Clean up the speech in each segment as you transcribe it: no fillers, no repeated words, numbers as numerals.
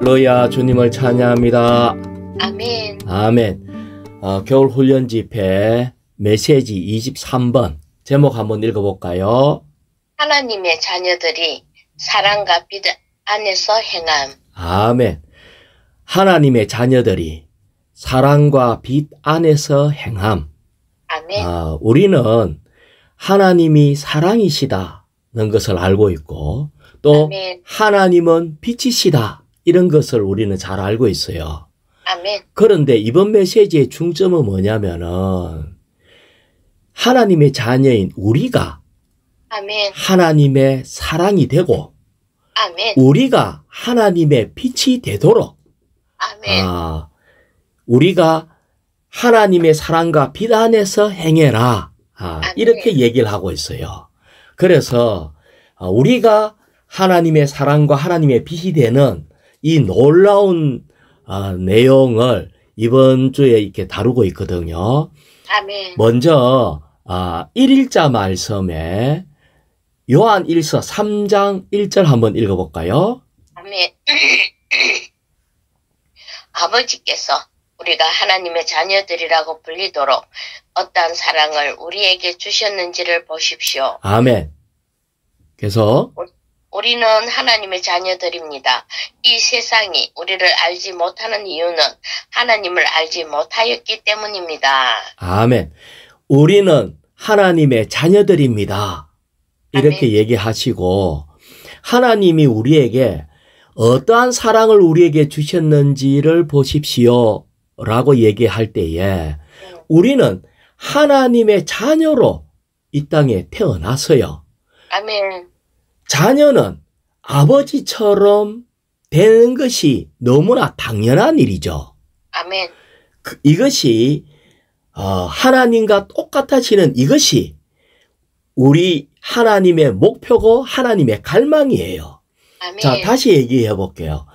할렐루야, 주님을 찬양합니다. 아멘. 아멘. 겨울 훈련 집회 메시지 23번 제목 한번 읽어볼까요? 하나님의 자녀들이 사랑과 빛 안에서 행함. 아멘. 하나님의 자녀들이 사랑과 빛 안에서 행함. 아멘. 우리는 하나님이 사랑이시다는 것을 알고 있고 또 아멘. 하나님은 빛이시다 이런 것을 우리는 잘 알고 있어요. 아멘. 그런데 이번 메시지의 중점은 뭐냐면은 하나님의 자녀인 우리가 아멘. 하나님의 사랑이 되고 아멘. 우리가 하나님의 빛이 되도록 아멘. 우리가 하나님의 사랑과 빛 안에서 행해라. 이렇게 얘기를 하고 있어요. 그래서 우리가 하나님의 사랑과 하나님의 빛이 되는 이 놀라운 내용을 이번 주에 이렇게 다루고 있거든요. 아멘. 먼저 1일자 말씀에 요한 1서 3장 1절 한번 읽어볼까요? 아멘. 아버지께서 우리가 하나님의 자녀들이라고 불리도록 어떠한 사랑을 우리에게 주셨는지를 보십시오. 아멘. 그래서 우리는 하나님의 자녀들입니다. 이 세상이 우리를 알지 못하는 이유는 하나님을 알지 못하였기 때문입니다. 아멘. 우리는 하나님의 자녀들입니다. 이렇게 아멘. 얘기하시고 하나님이 우리에게 어떠한 사랑을 우리에게 주셨는지를 보십시오 라고 얘기할 때에 우리는 하나님의 자녀로 이 땅에 태어났어요. 아멘. 자녀는 아버지처럼 되는 것이 너무나 당연한 일이죠. 아멘. 이것이 하나님과 똑같아지는 이것이 우리 하나님의 목표고 하나님의 갈망이에요. 아멘. 자, 다시 얘기해 볼게요.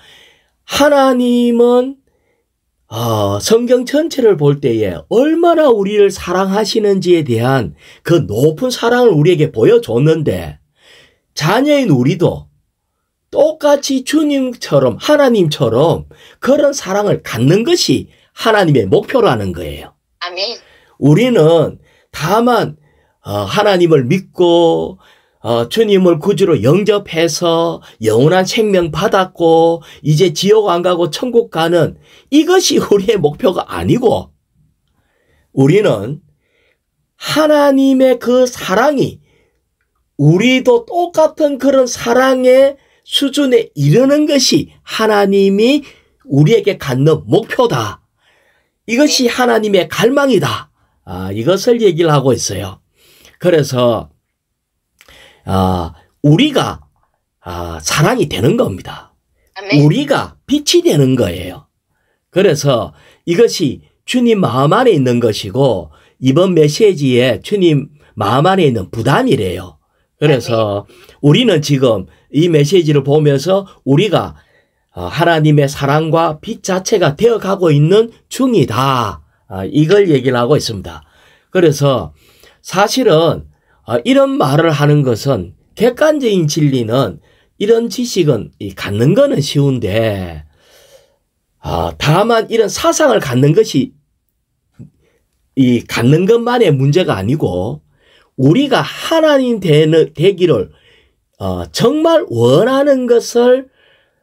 하나님은 성경 전체를 볼 때에 얼마나 우리를 사랑하시는지에 대한 그 높은 사랑을 우리에게 보여줬는데 자녀인 우리도 똑같이 주님처럼 하나님처럼 그런 사랑을 갖는 것이 하나님의 목표라는 거예요. 아멘. 우리는 다만 하나님을 믿고 주님을 구주로 영접해서 영원한 생명 받았고 이제 지옥 안 가고 천국 가는 이것이 우리의 목표가 아니고 우리는 하나님의 그 사랑이 우리도 똑같은 그런 사랑의 수준에 이르는 것이 하나님이 우리에게 갖는 목표다. 이것이 하나님의 갈망이다. 이것을 얘기를 하고 있어요. 그래서 우리가 사랑이 되는 겁니다. 아멘. 우리가 빛이 되는 거예요. 그래서 이것이 주님 마음 안에 있는 것이고 이번 메시지에 주님 마음 안에 있는 부담이래요. 그래서 우리는 지금 이 메시지를 보면서 우리가 하나님의 사랑과 빛 자체가 되어가고 있는 중이다. 이걸 얘기를 하고 있습니다. 그래서 사실은 이런 말을 하는 것은 객관적인 진리는 이런 지식은 갖는 거는 쉬운데 다만 이런 사상을 갖는 것이 갖는 것만의 문제가 아니고 우리가 하나님 되기를 정말 원하는 것을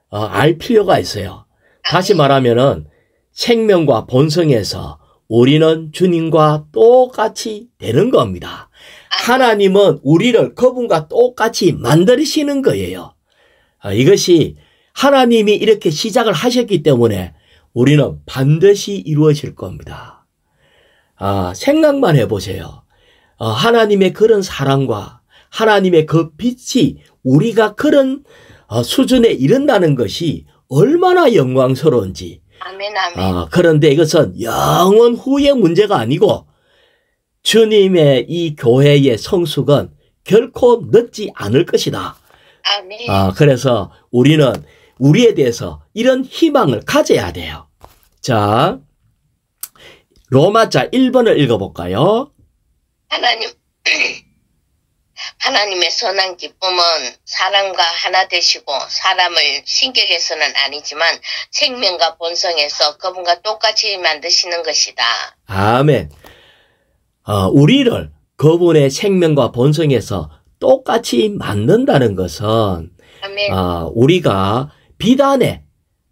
알 필요가 있어요. 다시 말하면은 생명과 본성에서 우리는 주님과 똑같이 되는 겁니다. 하나님은 우리를 그분과 똑같이 만드시는 거예요. 이것이 하나님이 이렇게 시작을 하셨기 때문에 우리는 반드시 이루어질 겁니다. 생각만 해보세요. 하나님의 그런 사랑과 하나님의 그 빛이 우리가 그런 수준에 이른다는 것이 얼마나 영광스러운지. 아멘. 아멘. 그런데 이것은 영원 후의 문제가 아니고 주님의 이 교회의 성숙은 결코 늦지 않을 것이다. 아멘. 그래서 우리는 우리에 대해서 이런 희망을 가져야 돼요. 자, 로마자 1번을 읽어볼까요? 하나님 하나님의 선한 기쁨은 사람과 하나 되시고 사람을 신격에서는 아니지만 생명과 본성에서 그분과 똑같이 만드시는 것이다. 아멘. 우리를 그분의 생명과 본성에서 똑같이 만든다는 것은 아멘. 우리가 비단에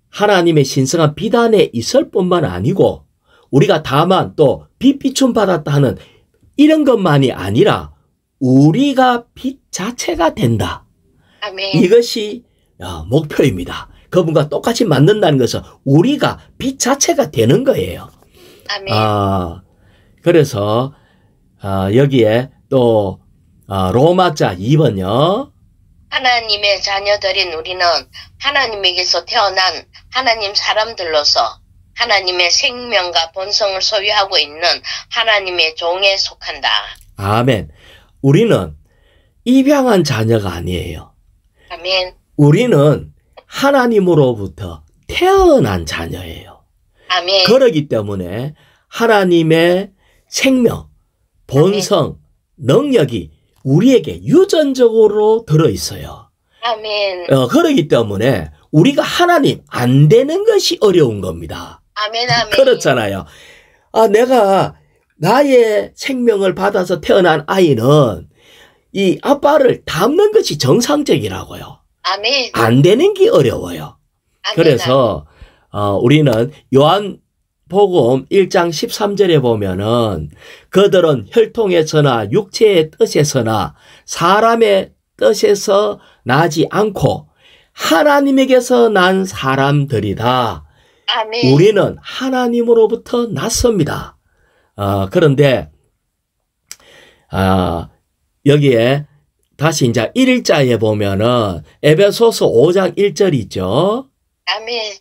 하나님의 신성한 비단에 있을 뿐만 아니고 우리가 다만 또 빛 비춤 받았다 하는 이런 것만이 아니라 우리가 빛 자체가 된다. 아멘. 이것이 목표입니다. 그분과 똑같이 만든다는 것은 우리가 빛 자체가 되는 거예요. 아멘. 그래서 여기에 또 로마자 2번요. 하나님의 자녀들인 우리는 하나님에게서 태어난 하나님 사람들로서 하나님의 생명과 본성을 소유하고 있는 하나님의 종에 속한다. 아멘. 우리는 입양한 자녀가 아니에요. 아멘. 우리는 하나님으로부터 태어난 자녀예요. 아멘. 그러기 때문에 하나님의 생명, 본성, 능력이 우리에게 유전적으로 들어있어요. 아멘. 그러기 때문에 우리가 하나님 안 되는 것이 어려운 겁니다. 아멘. 아멘. 그렇잖아요. 내가 나의 생명을 받아서 태어난 아이는 이 아빠를 닮는 것이 정상적이라고요. 아멘. 안 되는 게 어려워요. 아멘. 그래서 우리는 요한복음 1장 13절에 보면은 그들은 혈통에서나 육체의 뜻에서나 사람의 뜻에서 나지 않고 하나님에게서 난 사람들이다. 아멘. 우리는 하나님으로부터 났습니다. 그런데 여기에 다시 이제 1일자에 보면은 에베소서 5장 1절 있죠. 아멘.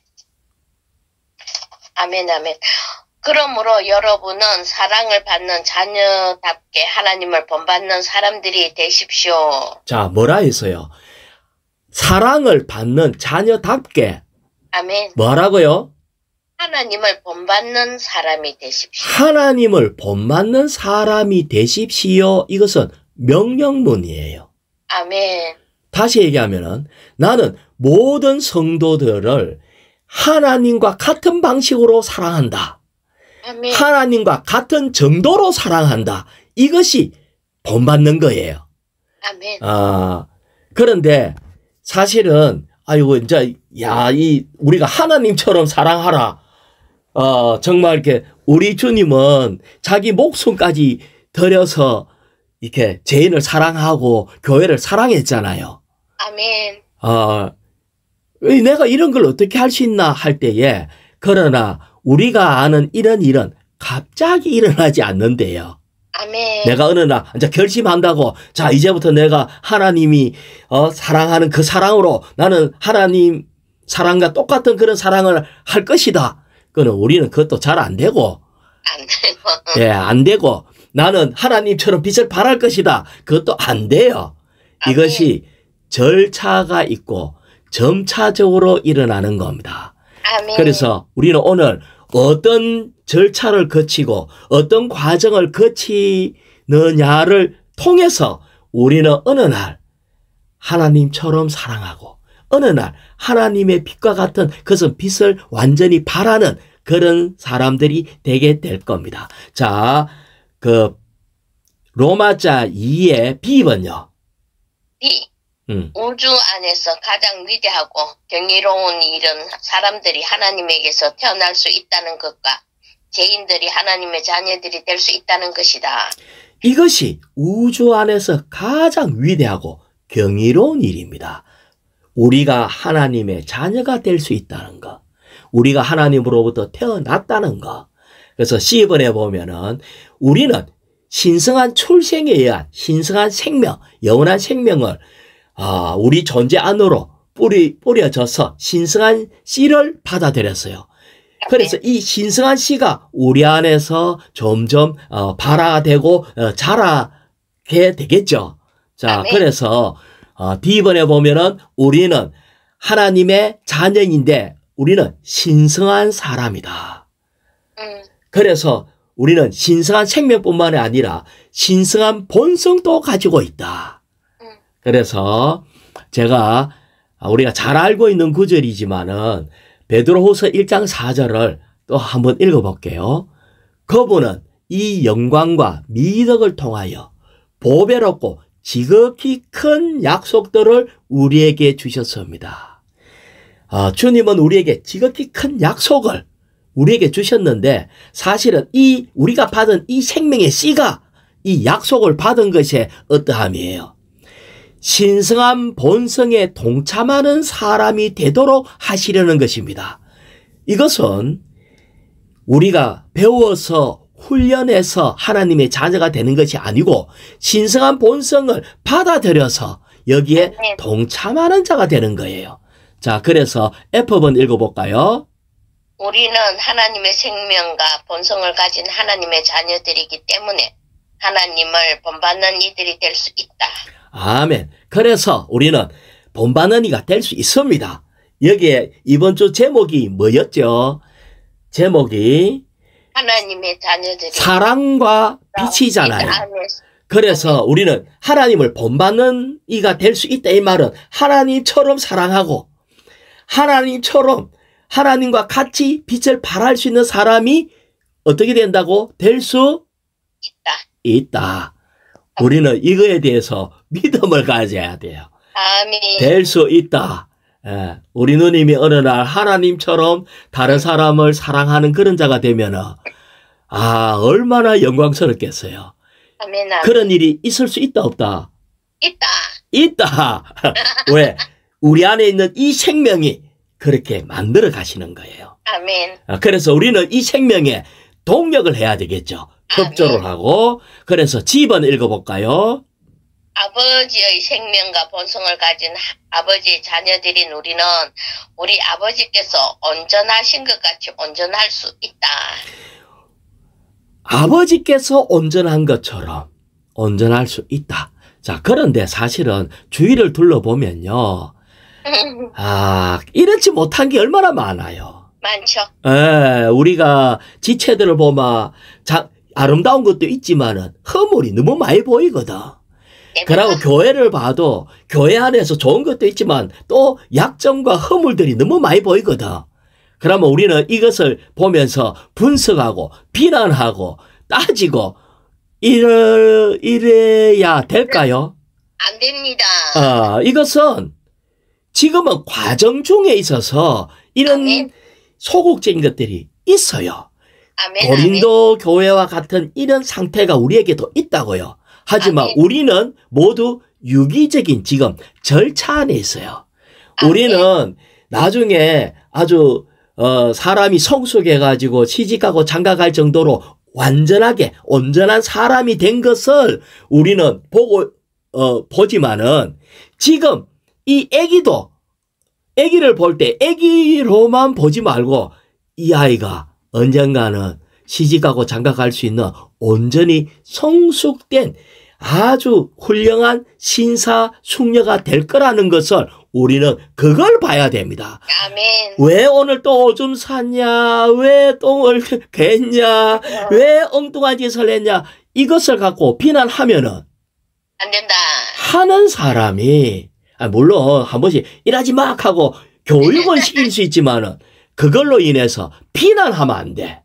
아멘. 아멘. 그러므로 여러분은 사랑을 받는 자녀답게 하나님을 본받는 사람들이 되십시오. 자, 뭐라 했어요? 사랑을 받는 자녀답게. 아멘. 뭐라고요? 하나님을 본받는 사람이 되십시오. 하나님을 본받는 사람이 되십시오. 이것은 명령문이에요. 아멘. 다시 얘기하면은 나는 모든 성도들을 하나님과 같은 방식으로 사랑한다. 아멘. 하나님과 같은 정도로 사랑한다. 이것이 본받는 거예요. 아멘. 그런데 사실은 아이고 이제 우리가 하나님처럼 사랑하라. 정말 이렇게 우리 주님은 자기 목숨까지 들여서 이렇게 죄인을 사랑하고 교회를 사랑했잖아요. 아멘. 내가 이런 걸 어떻게 할 수 있나 할 때에 그러나 우리가 아는 이런 일은 갑자기 일어나지 않는데요. 아멘. 내가 어느 날 이제 결심한다고 자 이제부터 내가 하나님이 사랑하는 그 사랑으로 나는 하나님 사랑과 똑같은 그런 사랑을 할 것이다. 그는 우리는 그것도 잘 안 되고 안 되고. 예, 안 되고 나는 하나님처럼 빛을 발할 것이다. 그것도 안 돼요. 아멘. 이것이 절차가 있고 점차적으로 일어나는 겁니다. 아멘. 그래서 우리는 오늘 어떤 절차를 거치고 어떤 과정을 거치느냐를 통해서 우리는 어느 날 하나님처럼 사랑하고 어느 날 하나님의 빛과 같은 그것은 빛을 완전히 발하는 그런 사람들이 되게 될 겁니다. 자, 로마자 2의 B번요. B. 우주 안에서 가장 위대하고 경이로운 일은 사람들이 하나님에게서 태어날 수 있다는 것과 죄인들이 하나님의 자녀들이 될 수 있다는 것이다. 이것이 우주 안에서 가장 위대하고 경이로운 일입니다. 우리가 하나님의 자녀가 될 수 있다는 것. 우리가 하나님으로부터 태어났다는 것. 그래서 C번에 보면은 우리는 신성한 출생에 의한 신성한 생명, 영원한 생명을 우리 존재 안으로 뿌려져서 신성한 씨를 받아들였어요. 그래서 이 신성한 씨가 우리 안에서 점점 발화되고 자라게 되겠죠. 자, 그래서 D번에 보면은 우리는 하나님의 자녀인데 우리는 신성한 사람이다. 그래서 우리는 신성한 생명뿐만 아니라 신성한 본성도 가지고 있다. 그래서 제가 우리가 잘 알고 있는 구절이지만은 베드로후서 1장 4절을 또 한번 읽어볼게요. 그분은 이 영광과 미덕을 통하여 보배롭고 지극히 큰 약속들을 우리에게 주셨습니다. 주님은 우리에게 지극히 큰 약속을 우리에게 주셨는데 사실은 우리가 받은 이 생명의 씨가 이 약속을 받은 것이 어떠함이에요. 신성한 본성에 동참하는 사람이 되도록 하시려는 것입니다. 이것은 우리가 배워서 훈련해서 하나님의 자녀가 되는 것이 아니고 신성한 본성을 받아들여서 여기에 동참하는 자가 되는 거예요. 자, 그래서 F번 읽어볼까요? 우리는 하나님의 생명과 본성을 가진 하나님의 자녀들이기 때문에 하나님을 본받는 이들이 될 수 있다. 아멘. 그래서 우리는 본받는 이가 될 수 있습니다. 여기에 이번 주 제목이 뭐였죠? 제목이 하나님의 자녀들이 사랑과 빛이잖아요. 그래서 우리는 하나님을 본받는 이가 될 수 있다. 이 말은 하나님처럼 사랑하고 하나님처럼 하나님과 같이 빛을 발할 수 있는 사람이 어떻게 된다고? 될 수 있다. 우리는 이거에 대해서 믿음을 가져야 돼요. 아멘. 될 수 있다. 우리 누님이 어느 날 하나님처럼 다른 사람을 사랑하는 그런 자가 되면은 얼마나 영광스럽겠어요. 아멘. 그런 일이 있을 수 있다 없다? 있다. 왜? 우리 안에 있는 이 생명이 그렇게 만들어 가시는 거예요. 아멘. 그래서 우리는 이 생명에 동력을 해야 되겠죠. 협조를 하고. 그래서 G번 읽어볼까요? 아버지의 생명과 본성을 가진 아버지의 자녀들인 우리는 우리 아버지께서 온전하신 것 같이 온전할 수 있다. 아버지께서 온전한 것처럼 온전할 수 있다. 자, 그런데 사실은 주위를 둘러보면요. 이렇지 못한 게 얼마나 많아요. 많죠. 우리가 지체들을 보면 아름다운 것도 있지만은 허물이 너무 많이 보이거든. 그리고 교회를 봐도 교회 안에서 좋은 것도 있지만 또 약점과 허물들이 너무 많이 보이거든. 그러면 우리는 이것을 보면서 분석하고 비난하고 따지고 이래야 될까요? 안 됩니다. 이것은 지금은 과정 중에 있어서 이런 소극적인 것들이 있어요. 고린도 교회와 같은 이런 상태가 우리에게도 있다고요. 하지만 우리는 모두 유기적인 지금 절차 안에 있어요. 우리는 나중에 아주 사람이 성숙해가지고 시집가고 장가갈 정도로 완전하게 온전한 사람이 된 것을 우리는 보지만은 지금 이 아기를 볼 때 아기로만 보지 말고 이 아이가 언젠가는 시집가고 장가갈 수 있는 온전히 성숙된 아주 훌륭한 심사숙녀가 될 거라는 것을 우리는 그걸 봐야 됩니다. 아멘. 왜 오늘 또 오줌 쌌냐? 왜 똥을 갰냐? 왜 엉뚱한 짓을 했냐? 이것을 갖고 비난하면은 안 된다. 하는 사람이 물론 한 번씩 일하지 마 하고 교육은 시킬 수 있지만은 그걸로 인해서 비난하면 안 돼.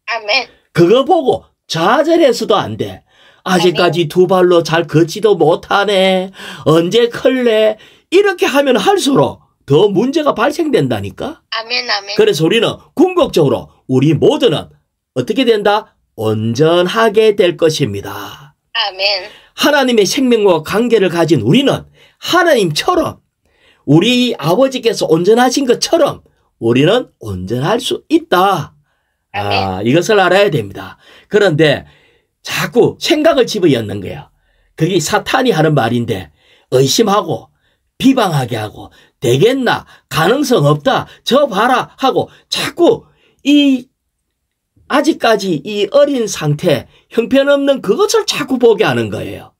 아멘. 그거 보고 좌절해서도 안 돼. 아직까지 두 발로 잘 걷지도 못하네. 언제 클래? 이렇게 하면 할수록 더 문제가 발생된다니까. 아멘. 그래서 우리는 궁극적으로 우리 모두는 어떻게 된다? 온전하게 될 것입니다. 아멘. 하나님의 생명과 관계를 가진 우리는 하나님처럼 우리 아버지께서 온전하신 것처럼 우리는 온전할 수 있다. 이것을 알아야 됩니다. 그런데 자꾸 생각을 집어넣는 거예요. 그게 사탄이 하는 말인데 의심하고 비방하게 하고 되겠나? 가능성 없다. 저 봐라 하고 자꾸 아직까지 이 어린 상태 형편없는 그것을 자꾸 보게 하는 거예요.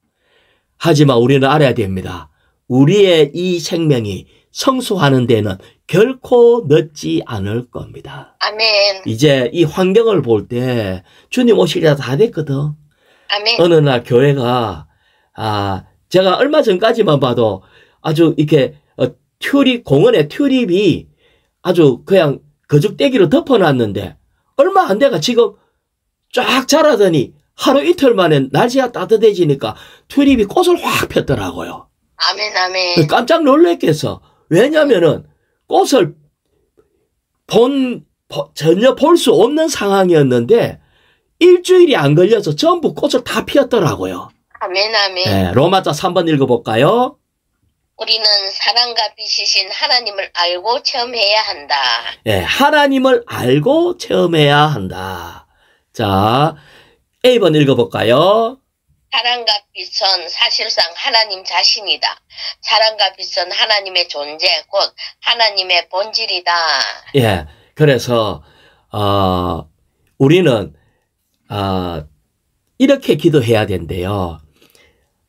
하지만 우리는 알아야 됩니다. 우리의 이 생명이 성수하는 데는 결코 늦지 않을 겁니다. 아멘. 이제 이 환경을 볼 때 주님 오실 때가 다 됐거든. 아멘. 어느 날 교회가 제가 얼마 전까지만 봐도 아주 이렇게 공원에 튤립이 아주 그냥 거죽대기로 덮어놨는데 얼마 안 돼가 지금 쫙 자라더니 하루 이틀 만에 날씨가 따뜻해지니까 튤립이 꽃을 확 폈더라고요. 아멘, 아멘. 깜짝 놀랐겠어. 왜냐면은 꽃을 전혀 볼 수 없는 상황이었는데 일주일이 안 걸려서 전부 꽃을 다 피웠더라고요. 아멘, 아멘. 네, 로마서 3번 읽어볼까요? 우리는 사랑과 빛이신 하나님을 알고 체험해야 한다. 네, 하나님을 알고 체험해야 한다. 자, A번 읽어볼까요? 사랑과 빛은 사실상 하나님 자신이다. 사랑과 빛은 하나님의 존재, 곧 하나님의 본질이다. 예, 그래서 우리는 이렇게 기도해야 된대요.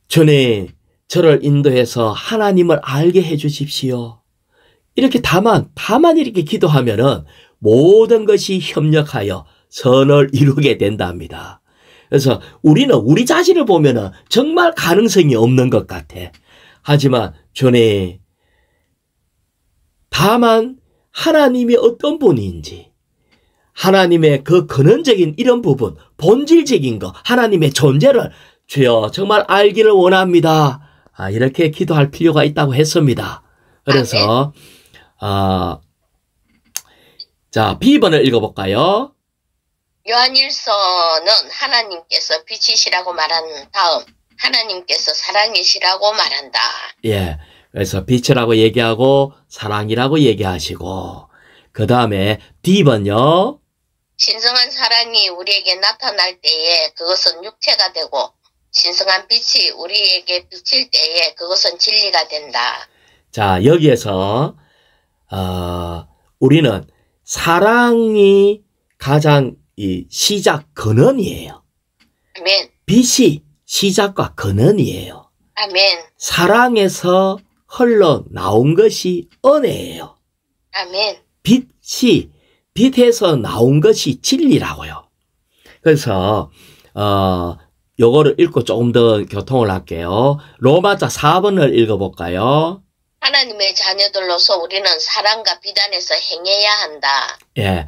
주님, 저를 인도해서 하나님을 알게 해주십시오. 이렇게 다만 이렇게 기도하면은 모든 것이 협력하여 선을 이루게 된답니다. 그래서 우리는 우리 자신을 보면은 정말 가능성이 없는 것 같아. 하지만 주님, 다만 하나님이 어떤 분인지, 하나님의 그 근원적인 이런 부분, 본질적인 거, 하나님의 존재를 주여 정말 알기를 원합니다. 이렇게 기도할 필요가 있다고 했습니다. 그래서 자, B번을 읽어볼까요? 요한일서는 하나님께서 빛이시라고 말한 다음 하나님께서 사랑이시라고 말한다. 예, 그래서 빛이라고 얘기하고 사랑이라고 얘기하시고 그 다음에 D번요. 신성한 사랑이 우리에게 나타날 때에 그것은 육체가 되고 신성한 빛이 우리에게 비칠 때에 그것은 진리가 된다. 자, 여기에서 우리는 사랑이 가장 이 시작 근원이에요. 아멘. 빛이 시작과 근원이에요. 아멘. 사랑에서 흘러나온 것이 은혜예요. 아멘. 빛에서 나온 것이 진리라고요. 그래서 요거를 읽고 조금 더 교통을 할게요. 로마서 4번을 읽어볼까요? 하나님의 자녀들로서 우리는 사랑과 비단에서 행해야 한다. 예,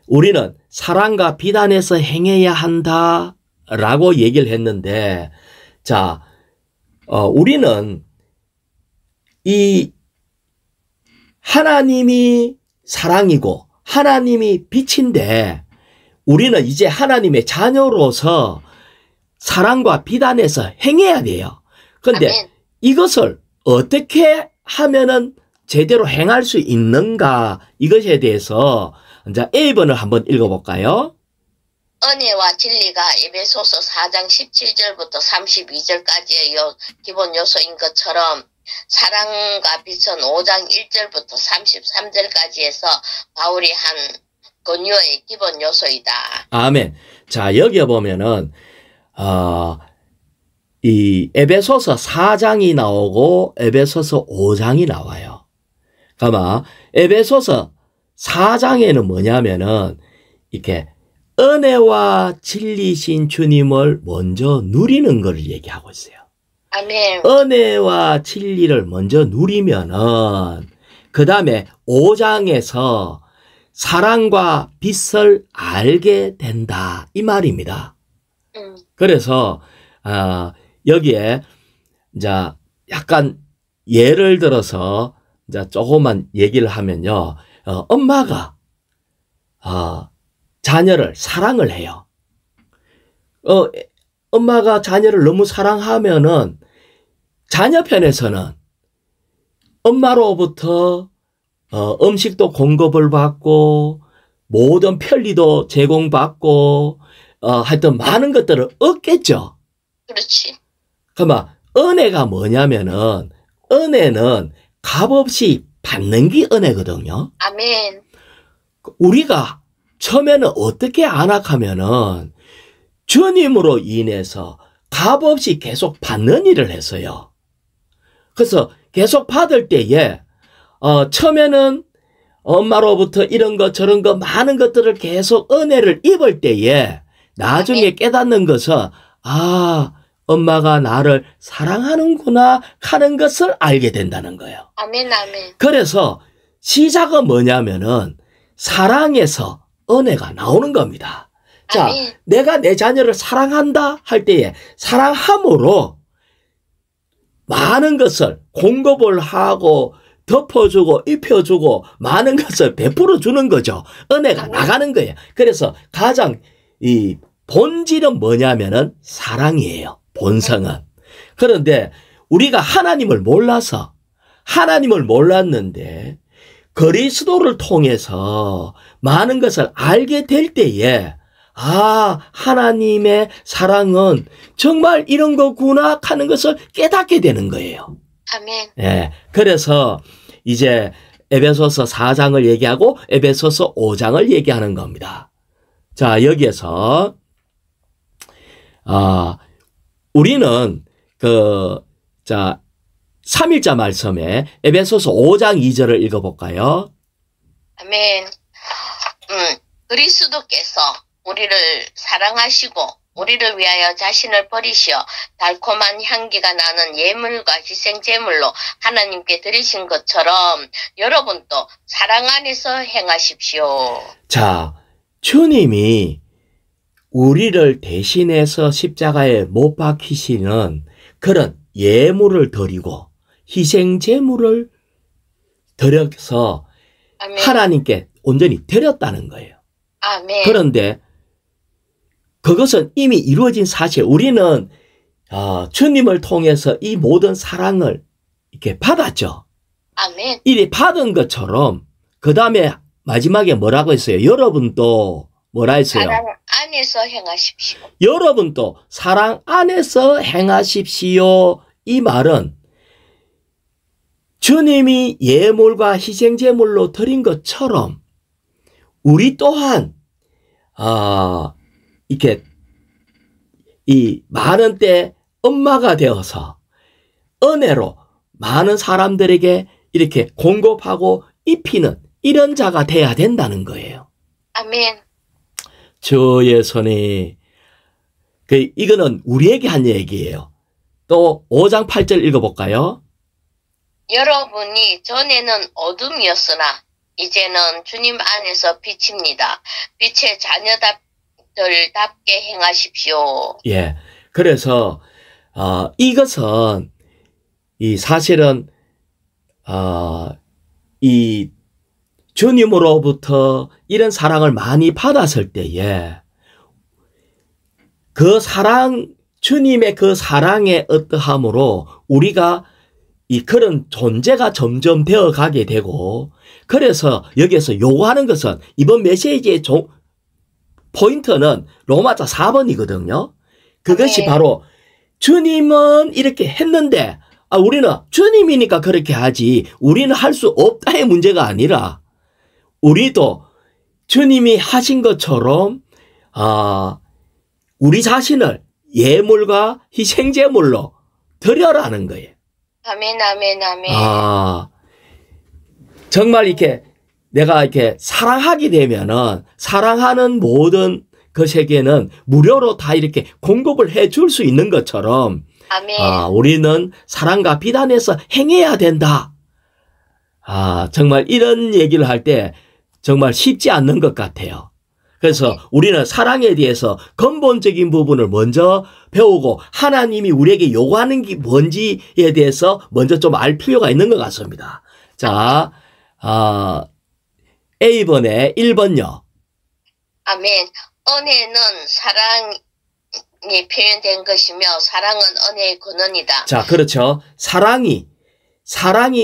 우리는 사랑과 비단에서 행해야 한다라고 얘기를 했는데, 자, 우리는 이 하나님이 사랑이고 하나님이 빛인데 우리는 이제 하나님의 자녀로서 사랑과 비단에서 행해야 돼요. 그런데 아멘. 이것을 어떻게 하면은 제대로 행할 수 있는가, 이것에 대해서 이제 A번을 한번 읽어볼까요? 은혜와 진리가 에베소서 4장 17절부터 32절까지의 기본 요소인 것처럼 사랑과 빛은 5장 1절부터 33절까지에서 바울이 한 권유의 기본 요소이다. 아멘. 자, 여기에 보면은 이 에베소서 4장이 나오고 에베소서 5장이 나와요. 그러면 에베소서 4장에는 뭐냐면은 이렇게 은혜와 진리신 주님을 먼저 누리는 걸 얘기하고 있어요. 아멘. 은혜와 진리를 먼저 누리면은 그 다음에 5장에서 사랑과 빛을 알게 된다, 이 말입니다. 그래서 여기에 이제 약간 예를 들어서 이제 조금만 얘기를 하면요, 엄마가 자녀를 사랑을 해요. 엄마가 자녀를 너무 사랑하면은 자녀 편에서는 엄마로부터 음식도 공급을 받고 모든 편리도 제공받고 하여튼 많은 것들을 얻겠죠. 그렇지. 그러면 은혜가 뭐냐면은 은혜는 값없이 받는 게 은혜거든요. 아멘. 우리가 처음에는 어떻게 안악하면은 주님으로 인해서 값없이 계속 받는 일을 했어요. 그래서 계속 받을 때에 처음에는 엄마로부터 이런 것 저런 것 많은 것들을 계속 은혜를 입을 때에 나중에 깨닫는 것은 엄마가 나를 사랑하는구나 하는 것을 알게 된다는 거예요. 아멘, 아멘. 그래서 시작은 뭐냐면은 사랑에서 은혜가 나오는 겁니다. 자, 아멘. 내가 내 자녀를 사랑한다 할 때에 사랑함으로 많은 것을 공급을 하고 덮어주고 입혀주고 많은 것을 베풀어 주는 거죠. 은혜가 나가는 거예요. 그래서 가장 이 본질은 뭐냐면은 사랑이에요. 본성은. 그런데 우리가 하나님을 몰랐는데 그리스도를 통해서 많은 것을 알게 될 때에 하나님의 사랑은 정말 이런 거구나 하는 것을 깨닫게 되는 거예요. 아멘. 예. 그래서 이제 에베소서 4장을 얘기하고 에베소서 5장을 얘기하는 겁니다. 자, 여기에서 우리는 3일자 말씀에 에베소서 5장 2절을 읽어볼까요? 아멘. 그리스도께서 우리를 사랑하시고 우리를 위하여 자신을 버리시어 달콤한 향기가 나는 예물과 희생 제물로 하나님께 드리신 것처럼 여러분도 사랑 안에서 행하십시오. 자, 주님이 우리를 대신해서 십자가에 못 박히시는 그런 예물을 드리고 희생 제물을 드려서 아멘. 하나님께 온전히 드렸다는 거예요. 아멘. 그런데 그것은 이미 이루어진 사실. 우리는 주님을 통해서 이 모든 사랑을 이렇게 받았죠. 아멘. 이리 받은 것처럼 그 다음에 마지막에 뭐라고 했어요? 여러분도 뭐라 했어요? 사랑 안에서 행하십시오. 여러분도 사랑 안에서 행하십시오. 이 말은 주님이 예물과 희생제물로 드린 것처럼 우리 또한 이렇게 이 많은 때 엄마가 되어서 은혜로 많은 사람들에게 이렇게 공급하고 입히는 이런 자가 돼야 된다는 거예요. 아멘. 주의 손이 이거는 우리에게 한 얘기예요. 또 5장 8절 읽어볼까요? 여러분이 전에는 어둠이었으나 이제는 주님 안에서 빛입니다. 빛의 자녀들답게 행하십시오. 예. 그래서 이것은 이 사실은 이 주님으로부터 이런 사랑을 많이 받았을 때에 그 사랑, 주님의 그 사랑의 어떠함으로 우리가 이 그런 존재가 점점 되어 가게 되고, 그래서 여기에서 요구하는 것은 이번 메시지의 포인트는 로마서 4번이거든요. 그것이 바로 주님은 이렇게 했는데 우리는 주님이니까 그렇게 하지 우리는 할 수 없다의 문제가 아니라 우리도 주님이 하신 것처럼 우리 자신을 예물과 희생제물로 드려라는 거예요. 아멘, 아멘, 아멘. 정말 이렇게 내가 이렇게 사랑하게 되면은 사랑하는 모든 것에게는 무료로 다 이렇게 공급을 해 줄 수 있는 것처럼 아멘. 우리는 사랑과 비단에서 행해야 된다. 정말 이런 얘기를 할 때 정말 쉽지 않는 것 같아요. 그래서 우리는 사랑에 대해서 근본적인 부분을 먼저 배우고 하나님이 우리에게 요구하는 게 뭔지에 대해서 먼저 좀 알 필요가 있는 것 같습니다. 자, A번에 1번요. 아멘. 은혜는 사랑이 표현된 것이며 사랑은 은혜의 근원이다. 자, 그렇죠. 사랑이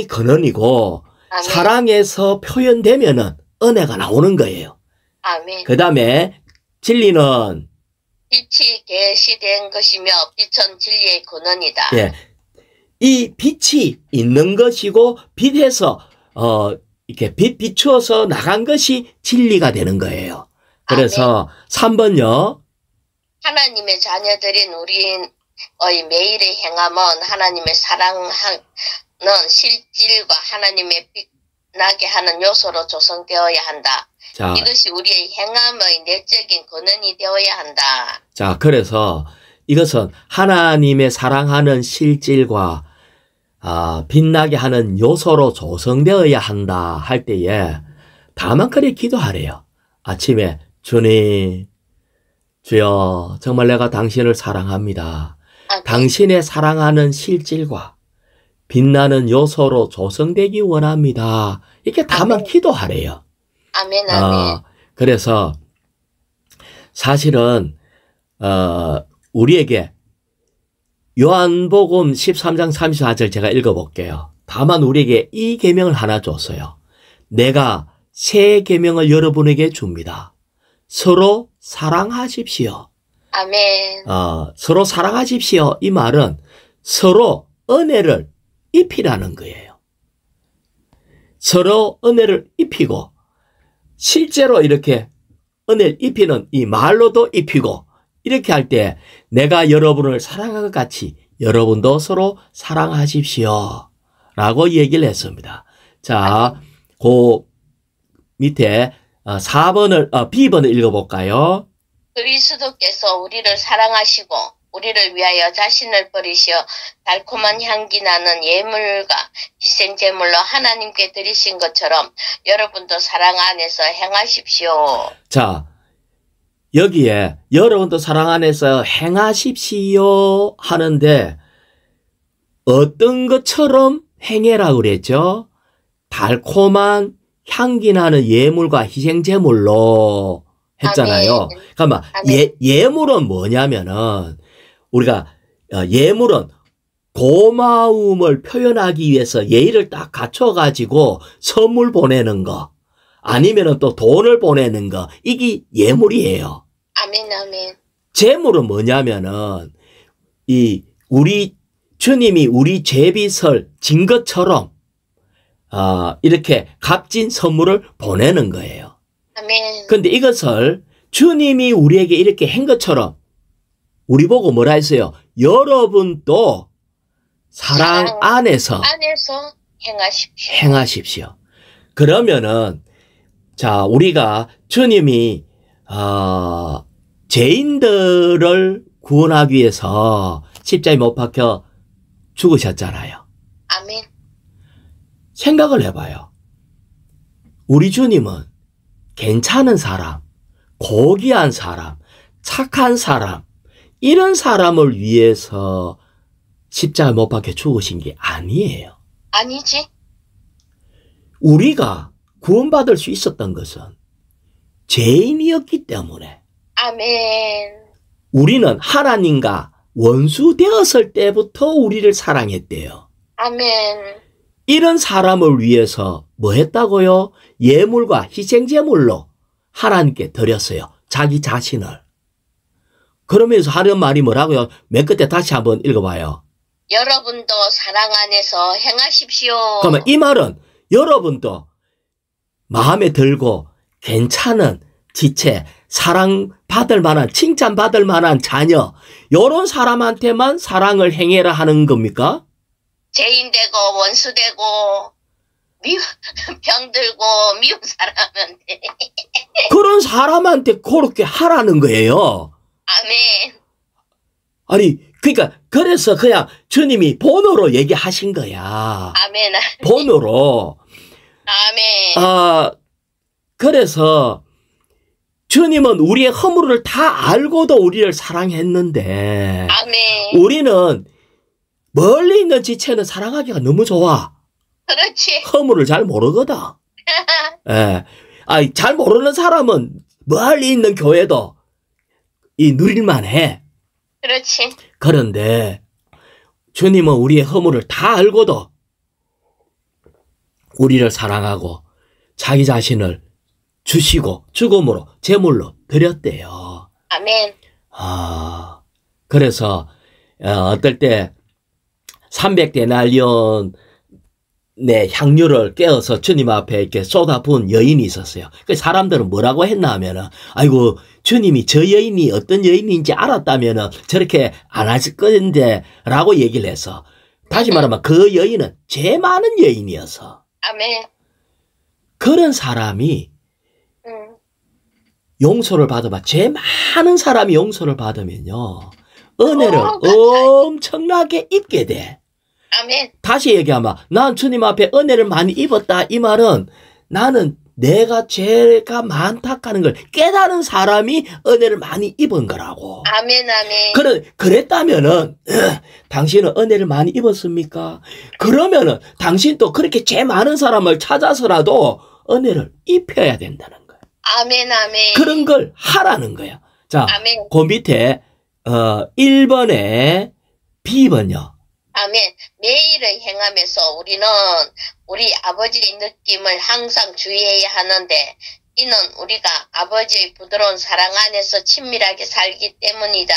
근원이고 아멘. 사랑에서 표현되면은 은혜가 나오는 거예요. 아멘. 그 다음에 진리는 빛이 계시된 것이며 빛은 진리의 근원이다. 예, 이 빛이 있는 것이고 빛에서 이렇게 비추어서 나간 것이 진리가 되는 거예요. 그래서 3번요. 하나님의 자녀들인 우리의 매일의 행함은 하나님의 사랑하는 실질과 하나님의 나게 하는 요소로 조성되어야 한다. 자, 이것이 우리의 행함의 내적인 근원이 되어야 한다. 자, 그래서 이것은 하나님의 사랑하는 실질과 빛나게 하는 요소로 조성되어야 한다 할 때에 다만 그래 기도하래요. 아침에 주님, 주여 정말 내가 당신을 사랑합니다. 당신의 사랑하는 실질과 빛나는 요소로 조성되기 원합니다. 이렇게 다만 아멘. 기도하래요. 아멘, 아멘. 그래서 사실은 우리에게 요한복음 13장 34절 제가 읽어볼게요. 다만 우리에게 이 계명을 하나 줬어요. 내가 새 계명을 여러분에게 줍니다. 서로 사랑하십시오. 아멘. 서로 사랑하십시오. 이 말은 서로 은혜를 입히라는 거예요. 서로 은혜를 입히고 실제로 이렇게 은혜를 입히는 이 말로도 입히고 이렇게 할 때 내가 여러분을 사랑한 것 같이 여러분도 서로 사랑하십시오. 라고 얘기를 했습니다. 자, 그 밑에 4번을, B번을 읽어볼까요? 그리스도께서 우리를 사랑하시고 우리를 위하여 자신을 버리시어 달콤한 향기 나는 예물과 희생 제물로 하나님께 드리신 것처럼 여러분도 사랑 안에서 행하십시오. 자, 여기에 여러분도 사랑 안에서 행하십시오 하는데 어떤 것처럼 행해라 그랬죠? 달콤한 향기 나는 예물과 희생 제물로 했잖아요. 아멘. 잠깐만, 예물은 뭐냐면은 우리가 예물은 고마움을 표현하기 위해서 예의를 딱 갖춰가지고 선물 보내는 거 아니면은 또 돈을 보내는 거 이게 예물이에요. 아멘, 아멘. 제물은 뭐냐면은 주님이 우리 죄빚을 진 것처럼 이렇게 값진 선물을 보내는 거예요. 아멘. 근데 이것을 주님이 우리에게 이렇게 한 것처럼 우리 보고 뭐라 했어요? 여러분도 사랑 안에서 행하십시오. 행하십시오. 그러면은 자, 우리가 주님이 죄인들을 구원하기 위해서 십자가에 못 박혀 죽으셨잖아요. 아멘. 생각을 해봐요. 우리 주님은 괜찮은 사람, 고귀한 사람, 착한 사람, 이런 사람을 위해서 십자가에 못 박혀 죽으신 게 아니에요. 아니지. 우리가 구원받을 수 있었던 것은 죄인이었기 때문에 아멘. 우리는 하나님과 원수 되었을 때부터 우리를 사랑했대요. 아멘. 이런 사람을 위해서 뭐 했다고요? 예물과 희생제물로 하나님께 드렸어요. 자기 자신을. 그러면서 하는 말이 뭐라고요? 맨 끝에 다시 한번 읽어봐요. 여러분도 사랑 안에서 행하십시오. 그러면 이 말은 여러분도 마음에 들고 괜찮은 지체, 사랑받을 만한, 칭찬받을 만한 자녀, 요런 사람한테만 사랑을 행해라 하는 겁니까? 죄인 되고 원수 되고 병들고 미운 사람한테 그런 사람한테 그렇게 하라는 거예요. 아멘. 아니, 그러니까 그래서 그냥 주님이 본어로 얘기하신 거야. 아멘. 본어로. 아멘. 그래서 주님은 우리의 허물을 다 알고도 우리를 사랑했는데 아멘. 우리는 멀리 있는 지체는 사랑하기가 너무 좋아. 그렇지. 허물을 잘 모르거든. 예. 잘 모르는 사람은 멀리 있는 교회도 누릴만 해. 그렇지. 그런데 주님은 우리의 허물을 다 알고도 우리를 사랑하고 자기 자신을 주시고 죽음으로 제물로 드렸대요. 아멘. 그래서 어떨 때 300데나리온의 향유를 깨어서 주님 앞에 이렇게 쏟아부은 여인이 있었어요. 그 사람들은 뭐라고 했나 하면은 아이고 주님이 저 여인이 어떤 여인인지 알았다면은 저렇게 안 하실 건데 라고 얘기를 해서 다시 말하면 그 여인은 죄 많은 여인이어서 아멘. 그런 사람이 음. 용서를 받아봐. 제일 많은 사람이 용서를 받으면요. 은혜를 엄청나게 입게 돼. 아멘. 다시 얘기하면 난 주님 앞에 은혜를 많이 입었다. 이 말은 나는 내가 죄가 많다 하는 걸 깨달은 사람이 은혜를 많이 입은 거라고. 아멘, 아멘. 그랬다면은 당신은 은혜를 많이 입었습니까? 그러면은 당신도 그렇게 죄 많은 사람을 찾아서라도 은혜를 입혀야 된다는 거야. 아멘, 아멘. 그런 걸 하라는 거야. 자, 아멘. 그 밑에 1번에 B번요. 아멘. 매일을 행하면서 우리는 우리 아버지의 느낌을 항상 주의해야 하는데 이는 우리가 아버지의 부드러운 사랑 안에서 친밀하게 살기 때문이다.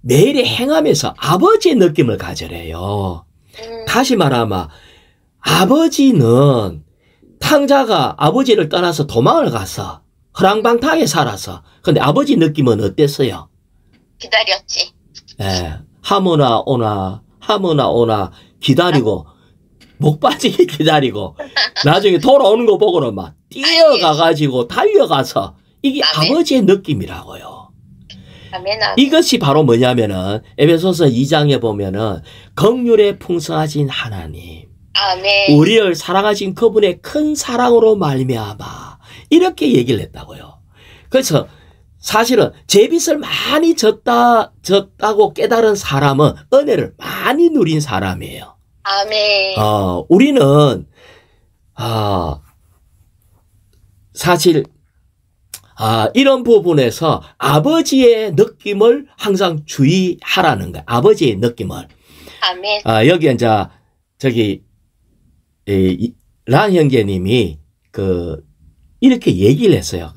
매일 행하면서 아버지의 느낌을 가져래요. 다시 말하면 아버지는 탕자가 아버지를 떠나서 도망을 가서 허랑방탕에 살아서 근데 아버지 느낌은 어땠어요? 기다렸지. 예, 하모나 오나 기다리고 목 빠지게 기다리고 나중에 돌아오는 거 보고는 막 뛰어가가지고 달려가서 이게 아멘. 아버지의 느낌이라고요. 아멘, 아멘. 이것이 바로 뭐냐면은 에베소서 2장에 보면은 긍휼에 풍성하신 하나님 아멘. 우리를 사랑하신 그분의 큰 사랑으로 말미암아 이렇게 얘기를 했다고요. 그래서 사실은 제 빚을 많이 졌다고 깨달은 사람은 은혜를 많이 누린 사람이에요. 아멘. 우리는 사실 이런 부분에서 아버지의 느낌을 항상 주의하라는 거예요. 아버지의 느낌을. 아멘. 여기 이제 저기 란 형제님이 이렇게 얘기를 했어요.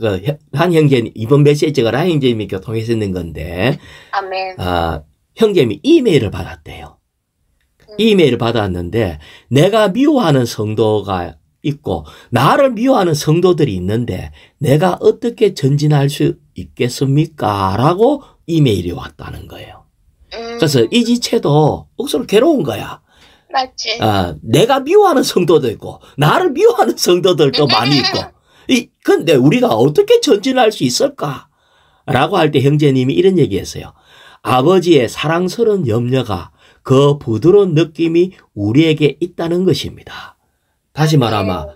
란 형제님 이번 메시지가 란 형제님이 교통해서 있는 건데, 아멘. 형제님이 이메일을 받았대요. 이메일을 받았는데 내가 미워하는 성도가 있고 나를 미워하는 성도들이 있는데 내가 어떻게 전진할 수 있겠습니까? 라고 이메일이 왔다는 거예요. 그래서 이 지체도 억수로 괴로운 거야. 맞지. 내가 미워하는 성도도 있고 나를 미워하는 성도들도 많이 있고 근데 우리가 어떻게 전진할 수 있을까? 라고 할 때 형제님이 이런 얘기했어요. 아버지의 사랑스러운 염려가 그 부드러운 느낌이 우리에게 있다는 것입니다. 다시 말하면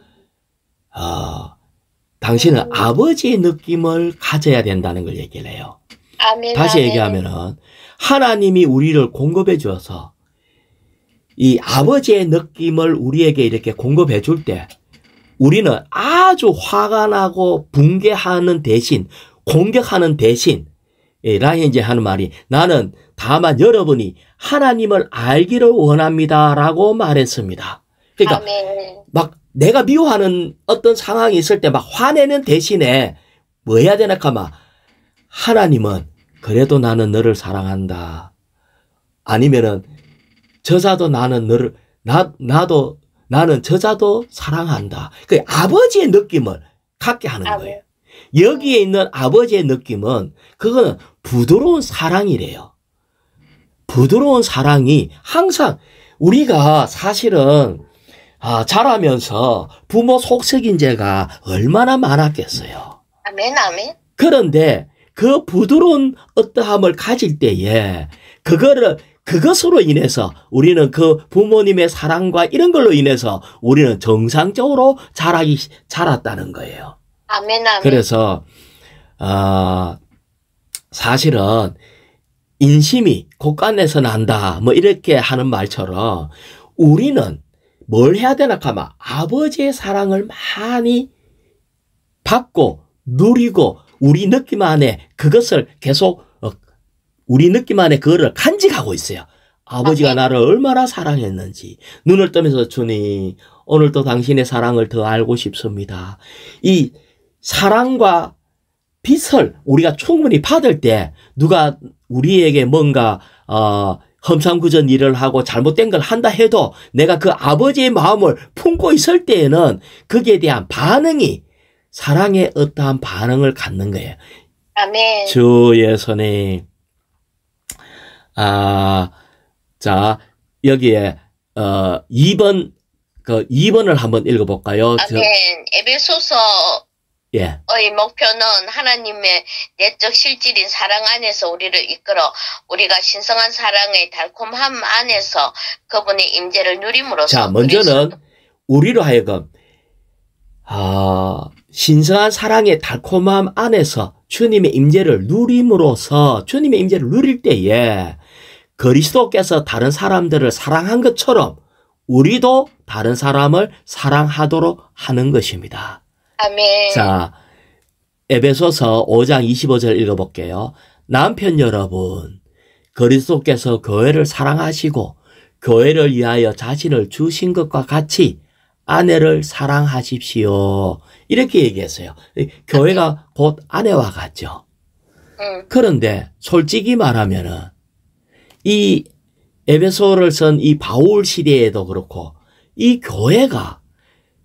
당신은 아버지의 느낌을 가져야 된다는 걸 얘기를 해요. 아멘, 다시 아멘. 얘기하면은 하나님이 우리를 공급해 주어서 이 아버지의 느낌을 우리에게 이렇게 공급해 줄 때 우리는 아주 화가 나고 붕괴하는 대신 공격하는 대신 라이언제 하는 말이 나는 다만 여러분이 하나님을 알기를 원합니다라고 말했습니다. 그러니까 아멘. 막 내가 미워하는 어떤 상황이 있을 때 막 화내는 대신에 뭐 해야 되나 하면 하나님은 그래도 나는 너를 사랑한다. 아니면은 저자도 나는 너를 나는 저자도 사랑한다. 그 아버지의 느낌을 갖게 하는 거예요. 여기에 있는 아버지의 느낌은 그거는 부드러운 사랑이래요. 부드러운 사랑이 항상 우리가 사실은 자라면서 부모 속썩인 죄가 얼마나 많았겠어요. 아멘, 아멘. 그런데 그 부드러운 어떠함을 가질 때에 그것으로 인해서 우리는 그 부모님의 사랑과 이런 걸로 인해서 우리는 정상적으로 자랐다는 거예요. 아멘, 아멘. 그래서 사실은 인심이 곳간에서 난다 뭐 이렇게 하는 말처럼 우리는 뭘 해야 되나 하면 아버지의 사랑을 많이 받고 누리고 우리 느낌 안에 그것을 계속 우리 느낌 안에 그거를 간직하고 있어요. 아버지가 나를 얼마나 사랑했는지 눈을 뜨면서 주님 오늘도 당신의 사랑을 더 알고 싶습니다. 이 사랑과 빛을 우리가 충분히 받을 때 누가 우리에게 뭔가 험상궂은 일을 하고 잘못된 걸 한다 해도 내가 그 아버지의 마음을 품고 있을 때에는 거기에 대한 반응이 사랑의 어떠한 반응을 갖는 거예요. 아멘. 주 예수님. 자, 여기에 2번 그 2번을 한번 읽어볼까요? 아멘. 에베소서의 예. 목표는 하나님의 내적 실질인 사랑 안에서 우리를 이끌어 우리가 신성한 사랑의 달콤함 안에서 그분의 임재를 누림으로써. 자, 먼저는 우리로 하여금 신성한 사랑의 달콤함 안에서 주님의 임재를 누림으로써 주님의 임재를 누릴 때에 그리스도께서 다른 사람들을 사랑한 것처럼 우리도 다른 사람을 사랑하도록 하는 것입니다. 아멘. 자, 에베소서 5장 25절 읽어볼게요. 남편 여러분, 그리스도께서 교회를 사랑하시고 교회를 위하여 자신을 주신 것과 같이 아내를 사랑하십시오. 이렇게 얘기했어요. 교회가 곧 아내와 같죠. 그런데 솔직히 말하면은 이 에베소를 쓴 이 바울 시대에도 그렇고 이 교회가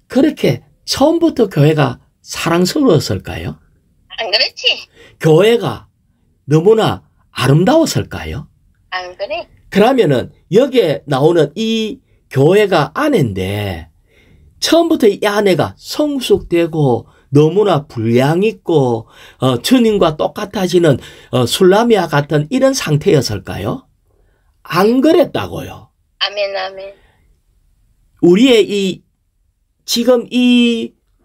그렇게 처음부터 교회가 사랑스러웠을까요? 안 그렇지? 교회가 너무나 아름다웠을까요? 안 그래? 그러면은 여기에 나오는 이 교회가 아내인데 처음부터 이 아내가 성숙되고 너무나 분량 있고 주님과 똑같아지는 술라미와 같은 이런 상태였을까요? 안 그랬다고요. 아멘, 아멘. 우리의 지금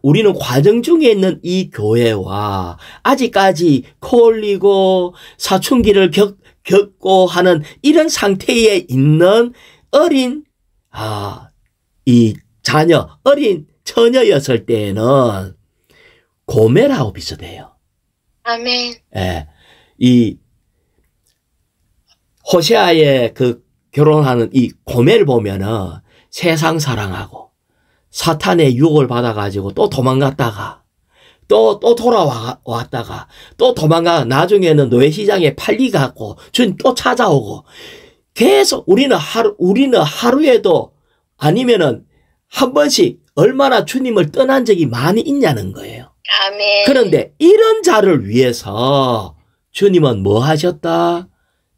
우리는 과정 중에 있는 이 교회와 아직까지 코 올리고 사춘기를 겪고 하는 이런 상태에 있는 어린, 이 자녀, 어린 처녀였을 때에는 고멜하고 비슷해요. 아멘. 예. 이 호세아의 그 결혼하는 이 고멜 보면은 세상 사랑하고 사탄의 유혹을 받아가지고 또 도망갔다가 또 돌아왔다가 또 도망가 나중에는 노예시장에 팔리갖고 주님 또 찾아오고 계속 우리는 하루에도 아니면은 한 번씩 얼마나 주님을 떠난 적이 많이 있냐는 거예요. 아멘. 그런데 이런 자를 위해서 주님은 뭐 하셨다?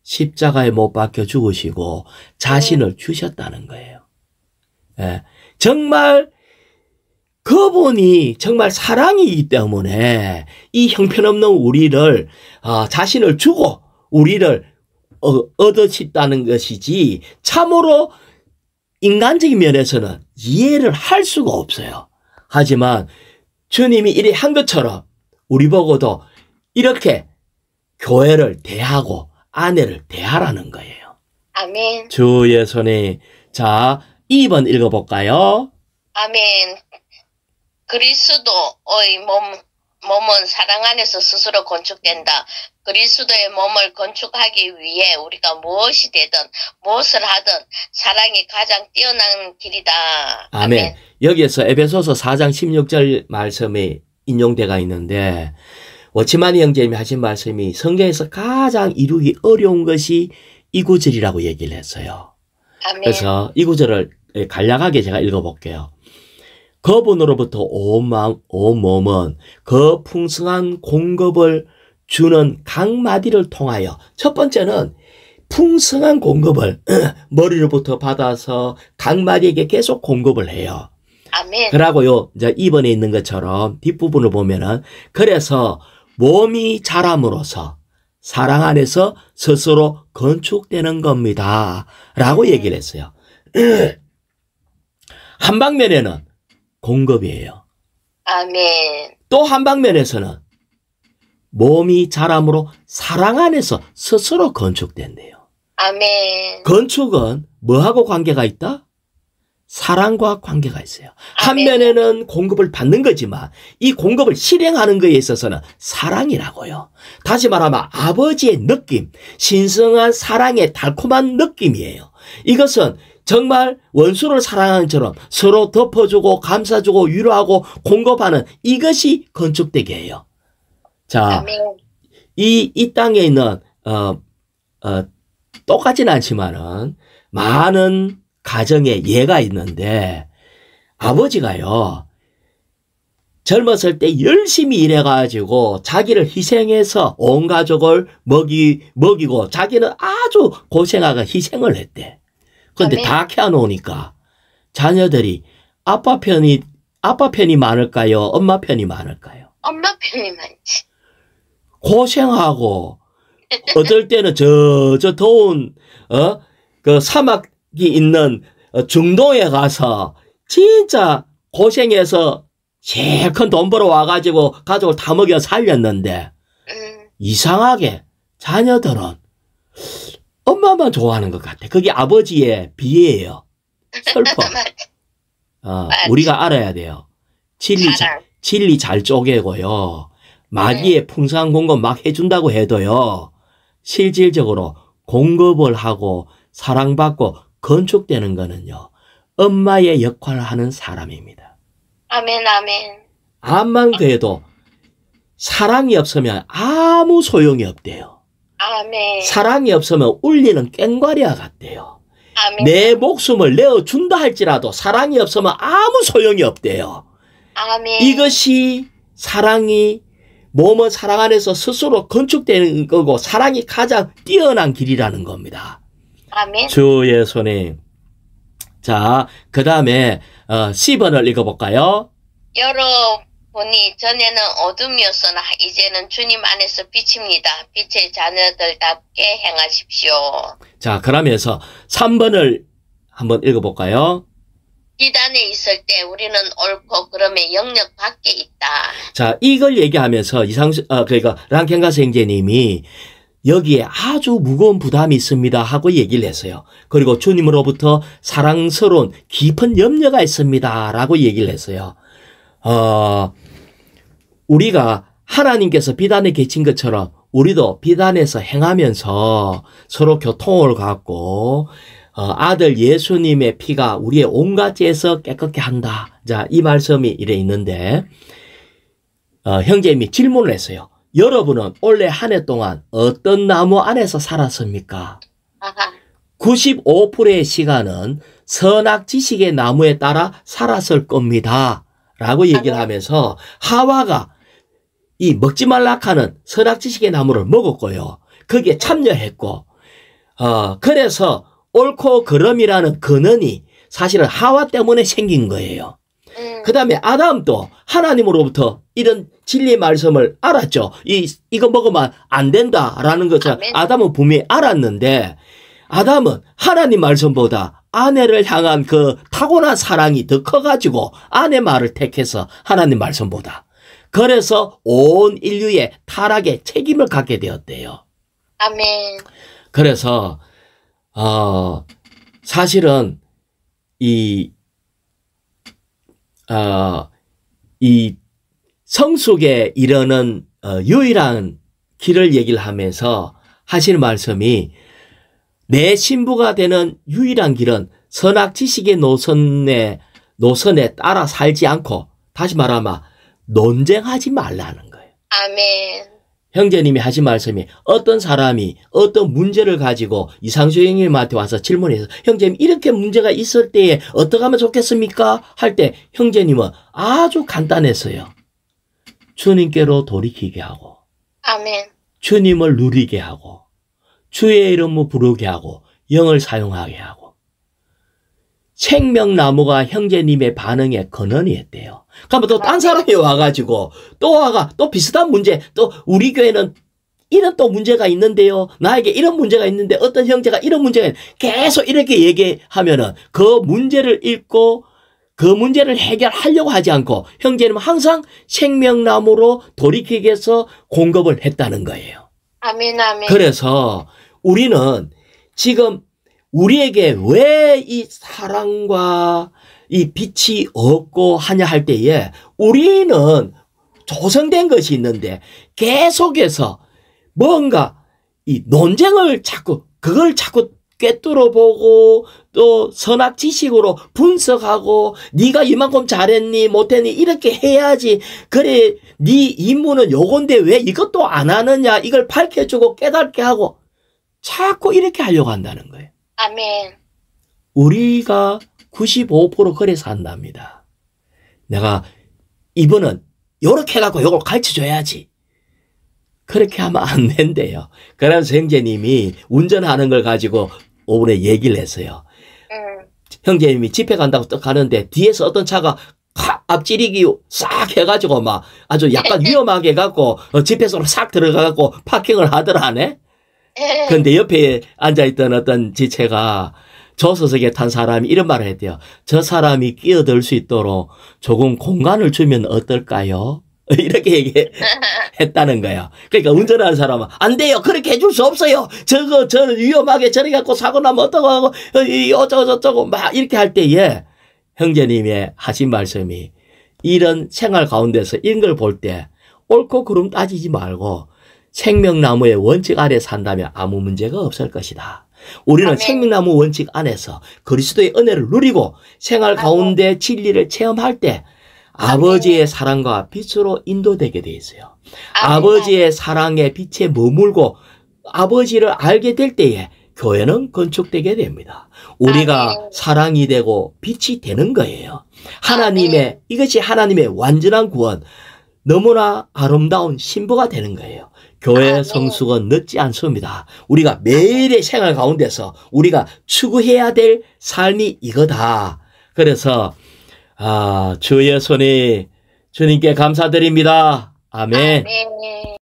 십자가에 못 박혀 죽으시고 자신을 주셨다는 거예요. 예. 정말 그분이 정말 사랑이기 때문에 이 형편없는 우리를 자신을 주고 우리를 얻으셨다는 것이지 참으로 인간적인 면에서는 이해를 할 수가 없어요. 하지만 주님이 이래 한 것처럼 우리 보고도 이렇게 교회를 대하고 아내를 대하라는 거예요. 아멘. 주의 손에. 자, 2번 읽어볼까요? 아멘. 그리스도의 몸은 사랑 안에서 스스로 건축된다. 그리스도의 몸을 건축하기 위해 우리가 무엇이 되든 무엇을 하든 사랑이 가장 뛰어난 길이다. 아멘. 아멘. 여기에서 에베소서 4장 16절 말씀이 인용되어 있는데 워치마니 형제님이 하신 말씀이 성경에서 가장 이루기 어려운 것이 이 구절이라고 얘기를 했어요. 아멘. 그래서 이 구절을 간략하게 제가 읽어볼게요. 그분으로부터 온 몸은 그 풍성한 공급을 주는 각 마디를 통하여 첫 번째는 풍성한 공급을 머리로부터 받아서 각 마디에게 계속 공급을 해요. 아멘. 그러고요, 이제 2번에 있는 것처럼 뒷부분을 보면은 그래서 몸이 자람으로써 사랑 안에서 스스로 건축되는 겁니다. 라고 얘기를 했어요. 한 방면에는 공급이에요. 아멘. 또 한 방면에서는 몸이 자람으로 사랑 안에서 스스로 건축된대요. 아멘. 건축은 뭐하고 관계가 있다? 사랑과 관계가 있어요. 아멘. 한면에는 공급을 받는 거지만 이 공급을 실행하는 것에 있어서는 사랑이라고요. 다시 말하면 아버지의 느낌, 신성한 사랑의 달콤한 느낌이에요. 이것은 정말 원수를 사랑하는 것처럼 서로 덮어주고 감싸주고 위로하고 공급하는 이것이 건축되게 해요. 자, 아멘. 이 땅에 있는 똑같진 않지만은 많은 가정에 예가 있는데 아버지가요 젊었을 때 열심히 일해가지고 자기를 희생해서 온 가족을 먹이고 자기는 아주 고생하고 희생을 했대. 그런데 다 키워놓으니까 자녀들이 아빠 편이 많을까요? 엄마 편이 많을까요? 엄마 편이 많지. 고생하고, 어떨 때는 저 더운, 그 사막이 있는 중동에 가서 진짜 고생해서 제일 큰 돈 벌어 와가지고 가족을 다 먹여 살렸는데, 이상하게 자녀들은 엄마만 좋아하는 것 같아. 그게 아버지의 비애예요. 슬퍼. 우리가 알아야 돼요. 진리 잘 쪼개고요. 마귀의 풍성한 공급 막 해준다고 해도요. 실질적으로 공급을 하고 사랑받고 건축되는 거는요. 엄마의 역할을 하는 사람입니다. 아멘, 아멘. 암만 그래도 사랑이 없으면 아무 소용이 없대요. 아멘. 사랑이 없으면 울리는 꽹과리와 같대요. 아멘. 내 목숨을 내어준다 할지라도 사랑이 없으면 아무 소용이 없대요. 아멘. 이것이 사랑이 몸은 사랑 안에서 스스로 건축되는 거고 사랑이 가장 뛰어난 길이라는 겁니다. 아멘. 주 예수님. 자, 그 다음에 C번을 읽어볼까요? 여러분이 전에는 어둠이었으나 이제는 주님 안에서 빛입니다. 빛의 자녀들답게 행하십시오. 자, 그러면서 3번을 한번 읽어볼까요? 비단에 있을 때 우리는 옳고 그럼의 영역 밖에 있다. 자, 이걸 얘기하면서 그러니까 랑켄가스 형제님이 여기에 아주 무거운 부담이 있습니다 하고 얘기를 했어요. 그리고 주님으로부터 사랑스러운 깊은 염려가 있습니다 라고 얘기를 했어요. 우리가 하나님께서 비단에 계신 것처럼 우리도 비단에서 행하면서 서로 교통을 갖고 아들 예수님의 피가 우리의 온갖 죄에서 깨끗게 한다. 자, 이 말씀이 이래 있는데 형제님이 질문을 했어요. 여러분은 올해 한 해 동안 어떤 나무 안에서 살았습니까? 95%의 시간은 선악지식의 나무에 따라 살았을 겁니다. 라고 얘기를 하면서 하와가 이 먹지 말라 하는 선악지식의 나무를 먹었고요. 거기에 참여했고 그래서 옳고 그름이라는 근원이 사실은 하와 때문에 생긴 거예요. 그 다음에 아담도 하나님으로부터 이런 진리의 말씀을 알았죠. 이거 먹으면 안 된다라는 것을 아담은 분명히 알았는데 아담은 하나님 말씀보다 아내를 향한 그 타고난 사랑이 더 커가지고 아내 말을 택해서 하나님 말씀보다. 그래서 온 인류의 타락에 책임을 갖게 되었대요. 아멘. 그래서 사실은 이 성숙에 이르는 유일한 길을 얘기를 하면서 하시는 말씀이 내 신부가 되는 유일한 길은 선악지식의 노선에 따라 살지 않고 다시 말하면 논쟁하지 말라는 거예요. 아멘. 형제님이 하신 말씀이 어떤 사람이 어떤 문제를 가지고 이상수 형님한테 와서 질문해서 형제님 이렇게 문제가 있을 때에 어떻게 하면 좋겠습니까? 할 때 형제님은 아주 간단했어요. 주님께로 돌이키게 하고 아멘. 주님을 누리게 하고 주의 이름을 부르게 하고 영을 사용하게 하고 생명나무가 형제님의 반응에 근원이었대요. 그러면 또 딴 사람이 와가지고 또 비슷한 문제 또 우리 교회는 이런 또 문제가 있는데요. 나에게 이런 문제가 있는데 어떤 형제가 이런 문제가 계속 이렇게 얘기하면은 그 문제를 읽고 그 문제를 해결하려고 하지 않고 형제는 항상 생명나무로 돌이키기 위해서 공급을 했다는 거예요. 아멘, 아멘. 그래서 우리는 지금 우리에게 왜 이 사랑과 이 빛이 없고 하냐 할 때에 우리는 조성된 것이 있는데 계속해서 뭔가 이 논쟁을 그걸 자꾸 꿰뚫어 보고 또 선악지식으로 분석하고 네가 이만큼 잘했니 못했니 이렇게 해야지 그래 네 임무는 요건데 왜 이것도 안 하느냐 이걸 밝혀주고 깨닫게 하고 자꾸 이렇게 하려고 한다는 거예요. 아멘. 우리가 95% 그래서 한답니다. 내가 이번은 요렇게 해갖고 요걸 가르쳐줘야지. 그렇게 하면 안 된대요. 그래서 형제님이 운전하는 걸 가지고 오늘 얘기를 했어요. 형제님이 집회 간다고 딱 가는데 뒤에서 어떤 차가 앞지르기 싹 해가지고 막 아주 약간 위험하게 갖고 집회소로 싹 들어가갖고 파킹을 하더라네. 근데 옆에 앉아있던 어떤 지체가 조수석에 탄 사람이 이런 말을 했대요. 저 사람이 끼어들 수 있도록 조금 공간을 주면 어떨까요? 이렇게 얘기했다는 거예요. 그러니까 운전하는 사람은 안 돼요. 그렇게 해줄 수 없어요. 저는 위험하게 저리 갖고 사고 나면 어떡하고 하고 어쩌고 막 이렇게 할 때에 형제님의 하신 말씀이 이런 생활 가운데서 이런 걸 볼 때 옳고 그름 따지지 말고 생명나무의 원칙 아래 산다면 아무 문제가 없을 것이다. 우리는 아멘. 생명나무 원칙 안에서 그리스도의 은혜를 누리고 생활 가운데 진리를 체험할 때 아버지의 사랑과 빛으로 인도되게 돼 있어요. 아버지의 사랑의 빛에 머물고 아버지를 알게 될 때에 교회는 건축되게 됩니다. 우리가 사랑이 되고 빛이 되는 거예요. 이것이 하나님의 완전한 구원, 너무나 아름다운 신부가 되는 거예요. 교회 성숙은 늦지 않습니다. 우리가 매일의 생활 가운데서 우리가 추구해야 될 삶이 이거다. 그래서 주의 손이 주님께 감사드립니다. 아멘. 아멘.